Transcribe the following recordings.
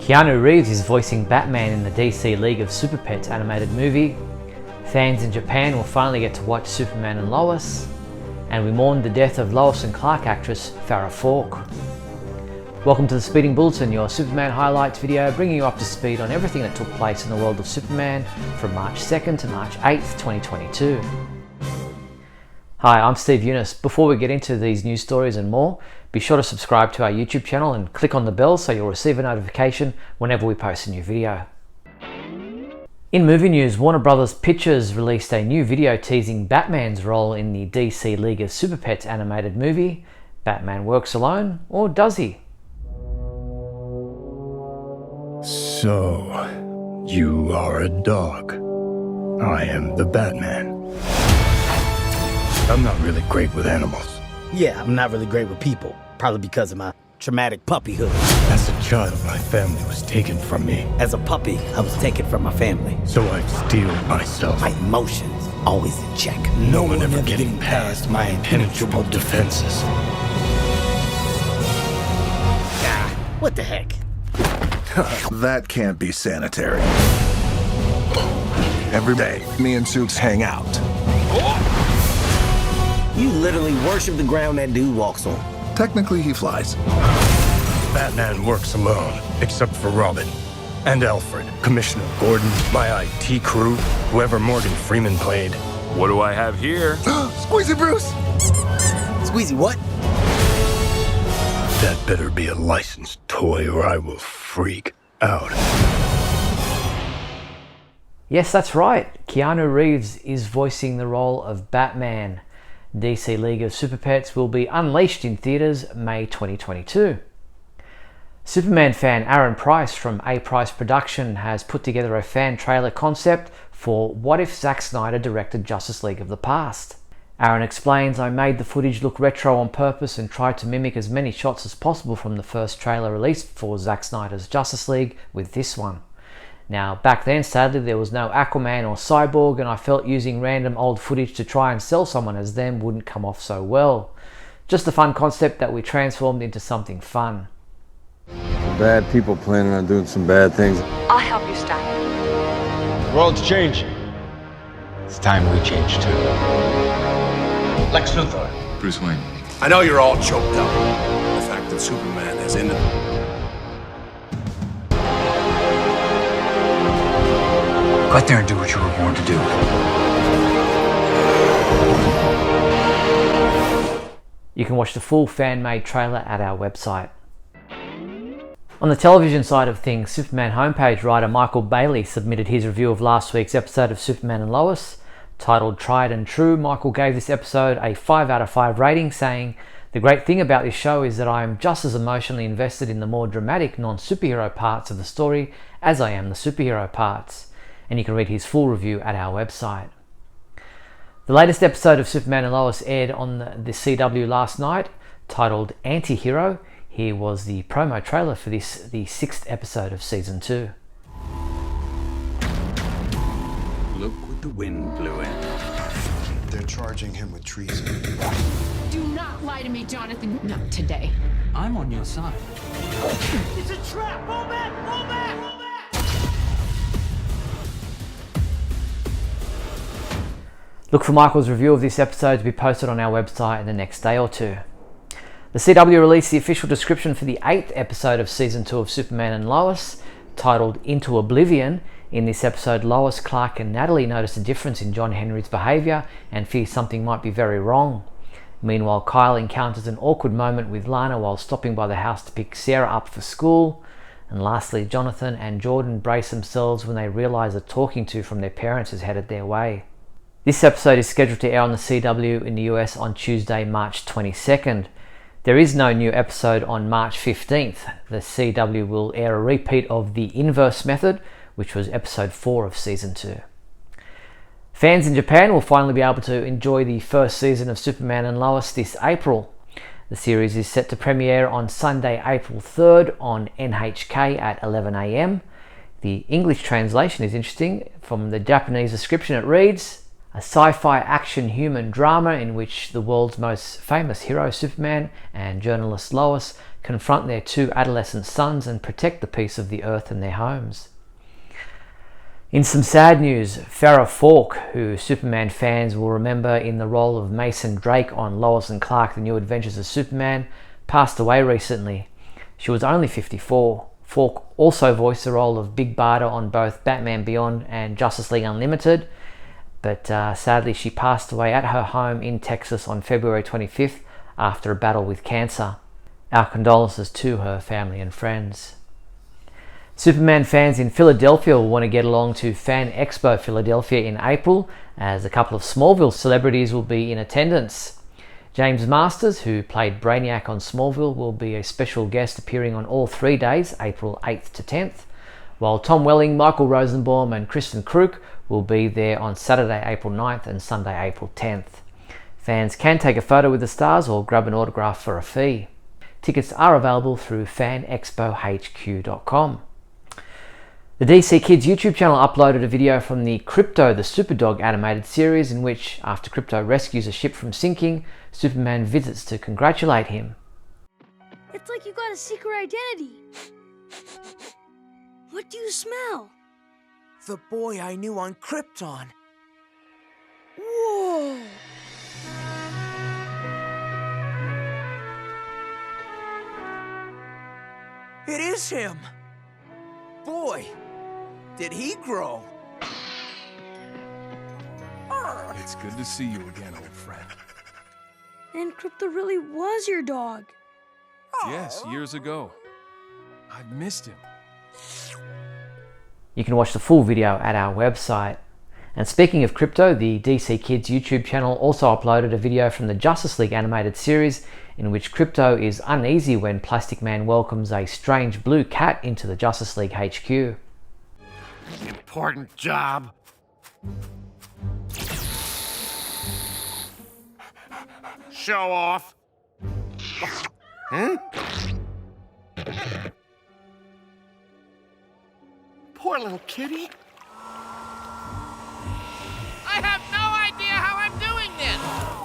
Keanu Reeves is voicing Batman in the DC League of Super Pets animated movie. Fans in Japan will finally get to watch Superman and Lois. And we mourned the death of Lois and Clark actress Farrah Forke. Welcome to the Speeding Bulletin, your Superman highlights video, bringing you up to speed on everything that took place in the world of Superman from March 2nd to March 8th, 2022. Hi, I'm Steve Younis. Before we get into these news stories and more, be sure to subscribe to our YouTube channel and click on the bell so you'll receive a notification whenever we post a new video. In movie news, Warner Bros. Pictures released a new video teasing Batman's role in the DC League of Super Pets animated movie. Batman works alone, or does he? So, you are a dog. I am the Batman. I'm not really great with animals. Yeah, I'm not really great with people. Probably because of my traumatic puppyhood. As a child, my family was taken from me. As a puppy, I was taken from my family. So I steeled myself. My emotions, always in check. No one ever getting past my impenetrable defenses. Ah, what the heck? That can't be sanitary. Every day, me and Suits hang out. You literally worship the ground that dude walks on. Technically, he flies. Batman works alone, except for Robin and Alfred, Commissioner Gordon, my IT crew, whoever Morgan Freeman played. What do I have here? Squeezy Bruce! Squeezy what? That better be a licensed toy or I will freak out. Yes, that's right. Keanu Reeves is voicing the role of Batman. DC League of Super Pets will be unleashed in theatres May 2022. Superman fan Aaron Price from A Price Production has put together a fan trailer concept for What If Zack Snyder directed Justice League of the Past. Aaron explains, I made the footage look retro on purpose and tried to mimic as many shots as possible from the first trailer released for Zack Snyder's Justice League with this one. Now, back then, sadly, there was no Aquaman or Cyborg, and I felt using random old footage to try and sell someone as them wouldn't come off so well. Just a fun concept that we transformed into something fun. Bad people planning on doing some bad things. I'll help you stop it. The world's changing. It's time we change too. Lex Luthor. Bruce Wayne. I know you're all choked up. The fact that Superman has ended. Go out there and do what you were born to do. You can watch the full fan-made trailer at our website. On the television side of things, Superman homepage writer Michael Bailey submitted his review of last week's episode of Superman and Lois. Titled Tried and True, Michael gave this episode a 5 out of 5 rating, saying, the great thing about this show is that I am just as emotionally invested in the more dramatic non-superhero parts of the story as I am the superhero parts. And you can read his full review at our website. The latest episode of Superman and Lois aired on the CW last night, titled Anti-Hero. Here was the promo trailer for this, the 6th episode of Season 2. Look what the wind blew in. They're charging him with treason. Do not lie to me, Jonathan. Not today. I'm on your side. It's a trap! Roll back! Roll back! Roll back! Look for Michael's review of this episode to be posted on our website in the next day or two. The CW released the official description for the 8th episode of Season 2 of Superman and Lois, titled Into Oblivion. In this episode, Lois, Clark and Natalie notice a difference in John Henry's behaviour and fear something might be very wrong. Meanwhile, Kyle encounters an awkward moment with Lana while stopping by the house to pick Sarah up for school. And lastly, Jonathan and Jordan brace themselves when they realise a talking to from their parents is headed their way. This episode is scheduled to air on the CW in the US on Tuesday, March 22nd. There is no new episode on March 15th. The CW will air a repeat of The Inverse Method, which was episode 4 of Season 2. Fans in Japan will finally be able to enjoy the first season of Superman and Lois this April. The series is set to premiere on Sunday, April 3rd on NHK at 11 AM. The English translation is interesting. From the Japanese description it reads, a sci-fi action human drama in which the world's most famous hero, Superman, and journalist Lois confront their two adolescent sons and protect the peace of the Earth and their homes. In some sad news, Farrah Forke, who Superman fans will remember in the role of Mason Drake on Lois and Clark: The New Adventures of Superman, passed away recently. She was only 54. Forke also voiced the role of Big Barda on both Batman Beyond and Justice League Unlimited, but sadly she passed away at her home in Texas on February 25th after a battle with cancer. Our condolences to her family and friends. Superman fans in Philadelphia will want to get along to Fan Expo Philadelphia in April, as a couple of Smallville celebrities will be in attendance. James Masters, who played Brainiac on Smallville, will be a special guest appearing on all 3 days, April 8th to 10th, while Tom Welling, Michael Rosenbaum and Kristen Kruk will be there on Saturday, April 9th and Sunday, April 10th. Fans can take a photo with the stars or grab an autograph for a fee. Tickets are available through fanexpohq.com. The DC Kids YouTube channel uploaded a video from the Krypto the Superdog animated series in which, after Krypto rescues a ship from sinking, Superman visits to congratulate him. It's like you got a secret identity. What do you smell? The boy I knew on Krypton. Whoa! It is him! Boy, did he grow? It's good to see you again, old friend. And Krypto really was your dog. Yes, years ago. I've missed him. You can watch the full video at our website. And speaking of Krypto, the DC Kids YouTube channel also uploaded a video from the Justice League animated series in which Krypto is uneasy when Plastic Man welcomes a strange blue cat into the Justice League HQ. Important job. Show off. Huh? Poor little kitty. I have no idea how I'm doing this.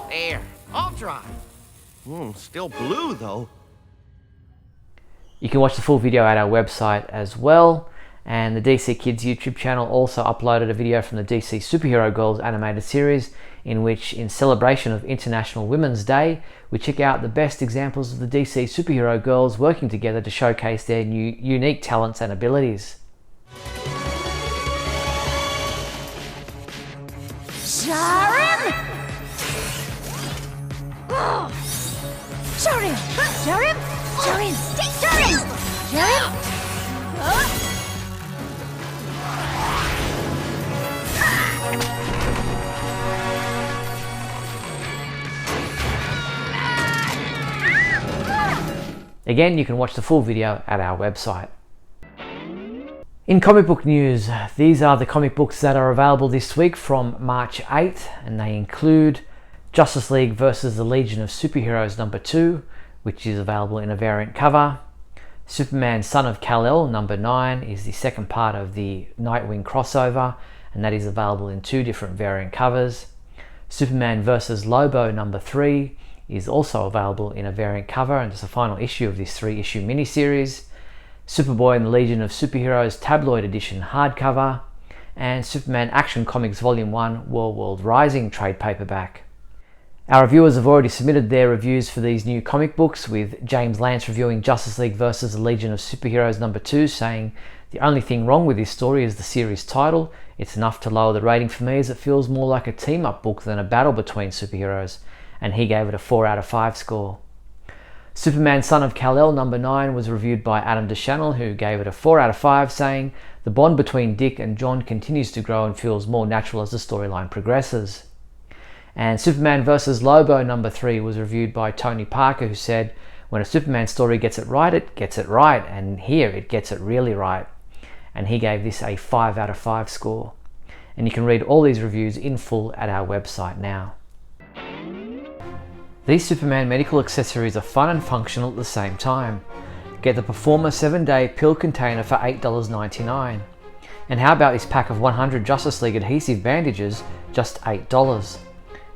There, all dry. Still blue, though. You can watch the full video at our website as well. And the DC Kids YouTube channel also uploaded a video from the DC Superhero Girls animated series in which, in celebration of International Women's Day, we check out the best examples of the DC Superhero Girls working together to showcase their unique talents and abilities. Sharon! Sharon! Sharon! Sharon! Sharon! Sharon! Again, you can watch the full video at our website. In comic book news, these are the comic books that are available this week from March 8th, and they include Justice League vs. the Legion of Superheroes #2, which is available in a variant cover. Superman Son of Kal-El #9 is the second part of the Nightwing crossover, and that is available in 2 different variant covers. Superman vs. Lobo #3 is also available in a variant cover, and it's the final issue of this 3-issue miniseries. Superboy and the Legion of Superheroes Tabloid Edition hardcover, and Superman Action Comics Volume 1 World Rising trade paperback. Our reviewers have already submitted their reviews for these new comic books, with James Lance reviewing Justice League vs. the Legion of Superheroes #2, saying, "The only thing wrong with this story is the series title. It's enough to lower the rating for me, as it feels more like a team-up book than a battle between superheroes," and he gave it a 4 out of 5 score. Superman Son of Kal-El #9 was reviewed by Adam DeChannel, who gave it a 4 out of 5, saying, "The bond between Dick and John continues to grow and feels more natural as the storyline progresses." And Superman vs. Lobo #3 was reviewed by Tony Parker, who said, "When a Superman story gets it right, and here it gets it really right." And he gave this a 5 out of 5 score. And you can read all these reviews in full at our website now. These Superman medical accessories are fun and functional at the same time. Get the Performer 7-Day Pill Container for $8.99. And how about this pack of 100 Justice League adhesive bandages, just $8.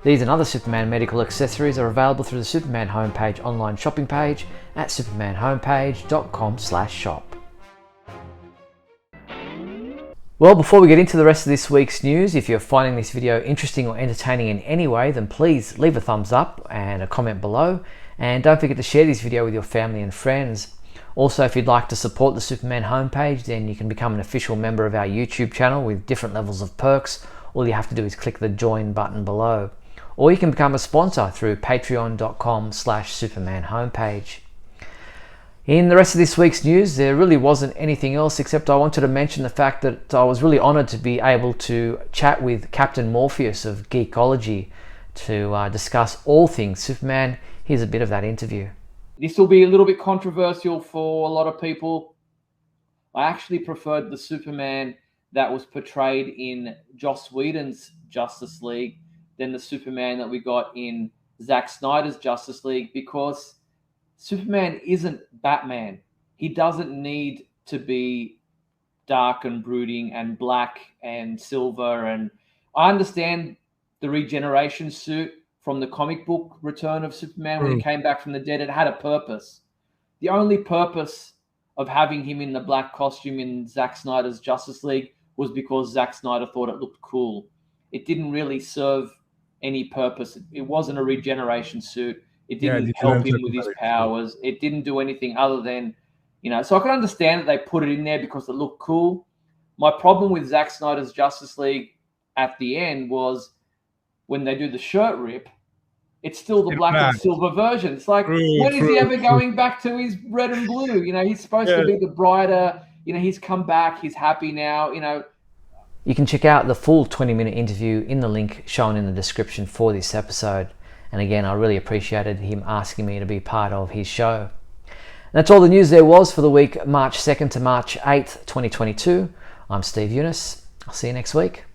These and other Superman medical accessories are available through the Superman homepage online shopping page at supermanhomepage.com/shop. Well, before we get into the rest of this week's news, if you're finding this video interesting or entertaining in any way, then please leave a thumbs up and a comment below. And don't forget to share this video with your family and friends. Also, if you'd like to support the Superman homepage, then you can become an official member of our YouTube channel with different levels of perks. All you have to do is click the join button below. Or you can become a sponsor through patreon.com/Superman homepage. In the rest of this week's news, there really wasn't anything else except I wanted to mention the fact that I was really honoured to be able to chat with Captain Morpheus of Geekology to discuss all things Superman. Here's a bit of that interview. This will be a little bit controversial for a lot of people. I actually preferred the Superman that was portrayed in Joss Whedon's Justice League than the Superman that we got in Zack Snyder's Justice League, because Superman isn't Batman. He doesn't need to be dark and brooding and black and silver. And I understand the regeneration suit from the comic book Return of Superman when he came back from the dead. It had a purpose. The only purpose of having him in the black costume in Zack Snyder's Justice League was because Zack Snyder thought it looked cool. It didn't really serve any purpose. It wasn't a regeneration suit. It didn't help him with his powers. It didn't do anything other than, so I can understand that they put it in there because it looked cool. My problem with Zack Snyder's Justice League at the end was when they do the shirt rip, it's still the black and silver version. It's like, when is he ever going back to his red and blue? He's supposed to be the brighter, he's come back, he's happy now, You can check out the full 20-minute interview in the link shown in the description for this episode. And again, I really appreciated him asking me to be part of his show. And that's all the news there was for the week March 2nd to March 8th, 2022. I'm Steve Younis. I'll see you next week.